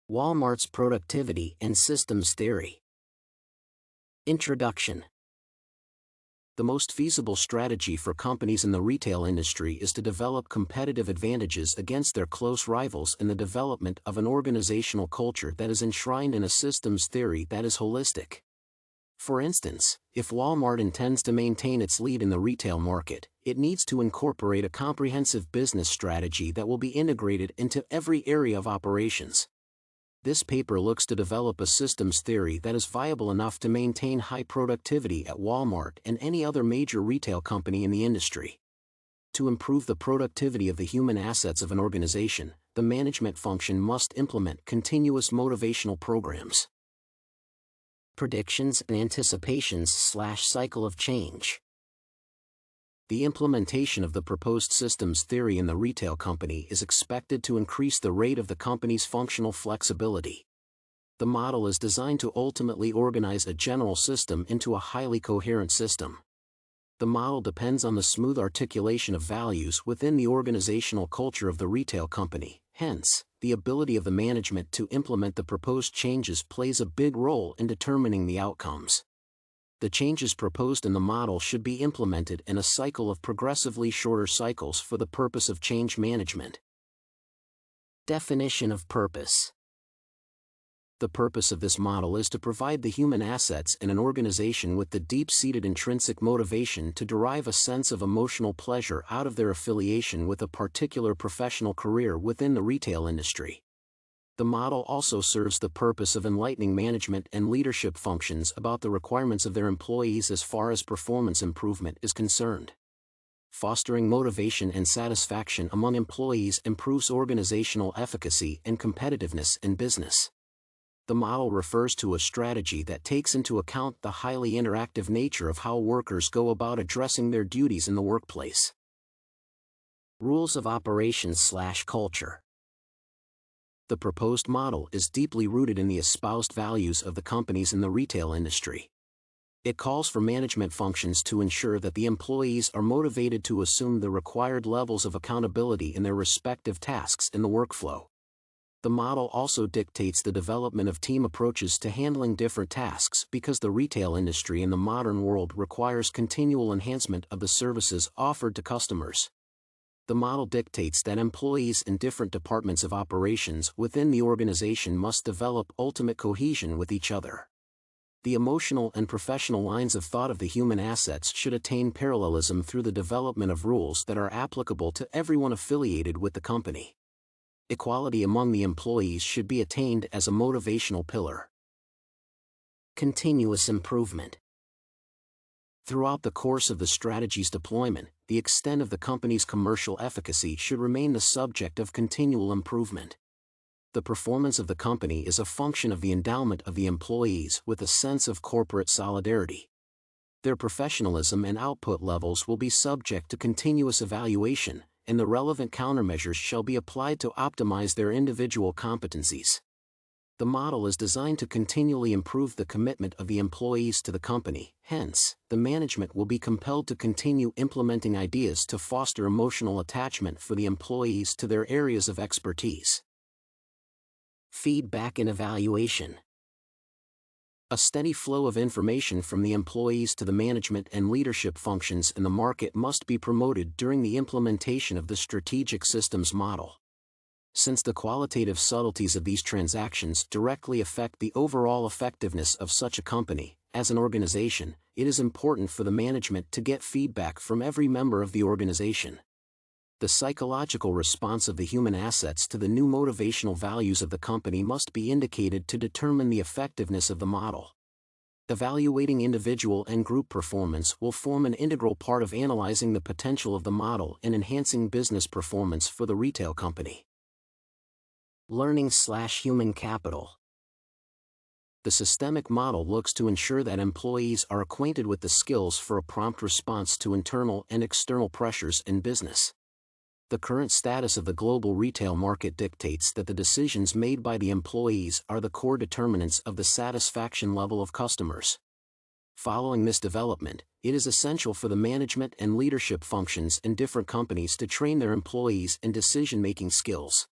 Wal-Mart's Productivity and Systems Theory. Introduction. The most feasible strategy for companies in the retail industry is to develop competitive advantages against their close rivals in the development of an organizational culture that is enshrined in a systems theory that is holistic. For instance, if Wal-Mart intends to maintain its lead in the retail market, it needs to incorporate a comprehensive business strategy that will be integrated into every area of operations. This paper looks to develop a systems theory that is viable enough to maintain high productivity at Wal-Mart and any other major retail company in the industry. To improve the productivity of the human assets of an organization, the management function must implement continuous motivational programs. Predictions and anticipations/cycle of change. The implementation of the proposed systems theory in the retail company is expected to increase the rate of the company's functional flexibility. The model is designed to ultimately organize a general system into a highly coherent system. The model depends on the smooth articulation of values within the organizational culture of the retail company. Hence, the ability of the management to implement the proposed changes plays a big role in determining the outcomes. The changes proposed in the model should be implemented in a cycle of progressively shorter cycles for the purpose of change management. Definition of purpose. The purpose of this model is to provide the human assets in an organization with the deep-seated intrinsic motivation to derive a sense of emotional pleasure out of their affiliation with a particular professional career within the retail industry. The model also serves the purpose of enlightening management and leadership functions about the requirements of their employees as far as performance improvement is concerned. Fostering motivation and satisfaction among employees improves organizational efficacy and competitiveness in business. The model refers to a strategy that takes into account the highly interactive nature of how workers go about addressing their duties in the workplace. Rules of operations/culture. The proposed model is deeply rooted in the espoused values of the companies in the retail industry. It calls for management functions to ensure that the employees are motivated to assume the required levels of accountability in their respective tasks in the workflow. The model also dictates the development of team approaches to handling different tasks because the retail industry in the modern world requires continual enhancement of the services offered to customers. The model dictates that employees in different departments of operations within the organization must develop ultimate cohesion with each other. The emotional and professional lines of thought of the human assets should attain parallelism through the development of rules that are applicable to everyone affiliated with the company. Equality among the employees should be attained as a motivational pillar. Continuous improvement. Throughout the course of the strategy's deployment, the extent of the company's commercial efficacy should remain the subject of continual improvement. The performance of the company is a function of the endowment of the employees with a sense of corporate solidarity. Their professionalism and output levels will be subject to continuous evaluation, and the relevant countermeasures shall be applied to optimize their individual competencies. The model is designed to continually improve the commitment of the employees to the company. Hence, the management will be compelled to continue implementing ideas to foster emotional attachment for the employees to their areas of expertise. Feedback and evaluation. A steady flow of information from the employees to the management and leadership functions in the market must be promoted during the implementation of the strategic systems model. Since the qualitative subtleties of these transactions directly affect the overall effectiveness of such a company, as an organization, it is important for the management to get feedback from every member of the organization. The psychological response of the human assets to the new motivational values of the company must be indicated to determine the effectiveness of the model. Evaluating individual and group performance will form an integral part of analyzing the potential of the model and enhancing business performance for the retail company. Learning/human capital. The systemic model looks to ensure that employees are acquainted with the skills for a prompt response to internal and external pressures in business. The current status of the global retail market dictates that the decisions made by the employees are the core determinants of the satisfaction level of customers. Following this development, it is essential for the management and leadership functions in different companies to train their employees in decision-making skills.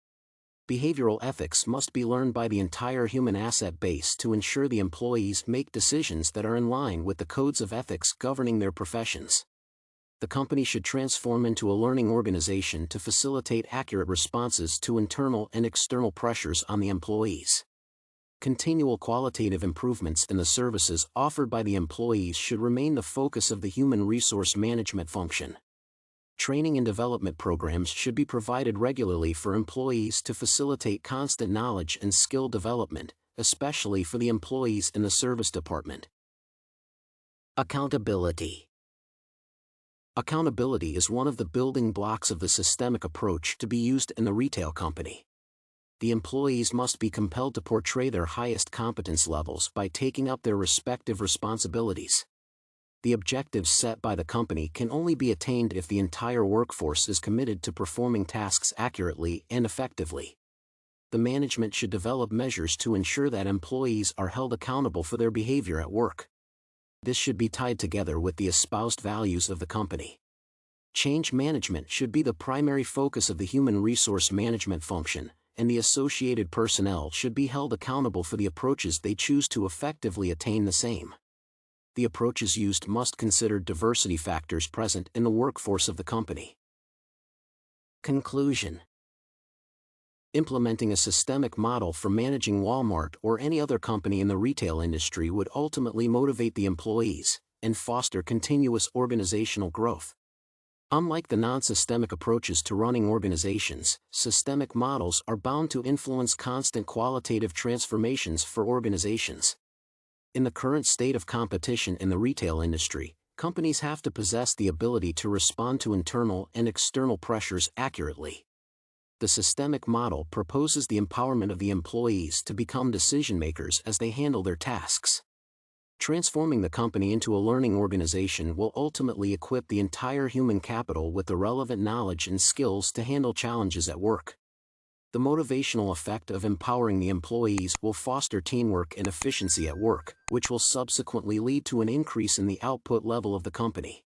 Behavioral ethics must be learned by the entire human asset base to ensure the employees make decisions that are in line with the codes of ethics governing their professions. The company should transform into a learning organization to facilitate accurate responses to internal and external pressures on the employees. Continual qualitative improvements in the services offered by the employees should remain the focus of the human resource management function. Training and development programs should be provided regularly for employees to facilitate constant knowledge and skill development, especially for the employees in the service department. Accountability. Accountability is one of the building blocks of the systemic approach to be used in the retail company. The employees must be compelled to portray their highest competence levels by taking up their respective responsibilities. The objectives set by the company can only be attained if the entire workforce is committed to performing tasks accurately and effectively. The management should develop measures to ensure that employees are held accountable for their behavior at work. This should be tied together with the espoused values of the company. Change management should be the primary focus of the human resource management function, and the associated personnel should be held accountable for the approaches they choose to effectively attain the same. The approaches used must consider diversity factors present in the workforce of the company. Conclusion. Implementing a systemic model for managing Wal-Mart or any other company in the retail industry would ultimately motivate the employees and foster continuous organizational growth. Unlike the non-systemic approaches to running organizations, systemic models are bound to influence constant qualitative transformations for organizations. In the current state of competition in the retail industry, companies have to possess the ability to respond to internal and external pressures accurately. The systemic model proposes the empowerment of the employees to become decision-makers as they handle their tasks. Transforming the company into a learning organization will ultimately equip the entire human capital with the relevant knowledge and skills to handle challenges at work. The motivational effect of empowering the employees will foster teamwork and efficiency at work, which will subsequently lead to an increase in the output level of the company.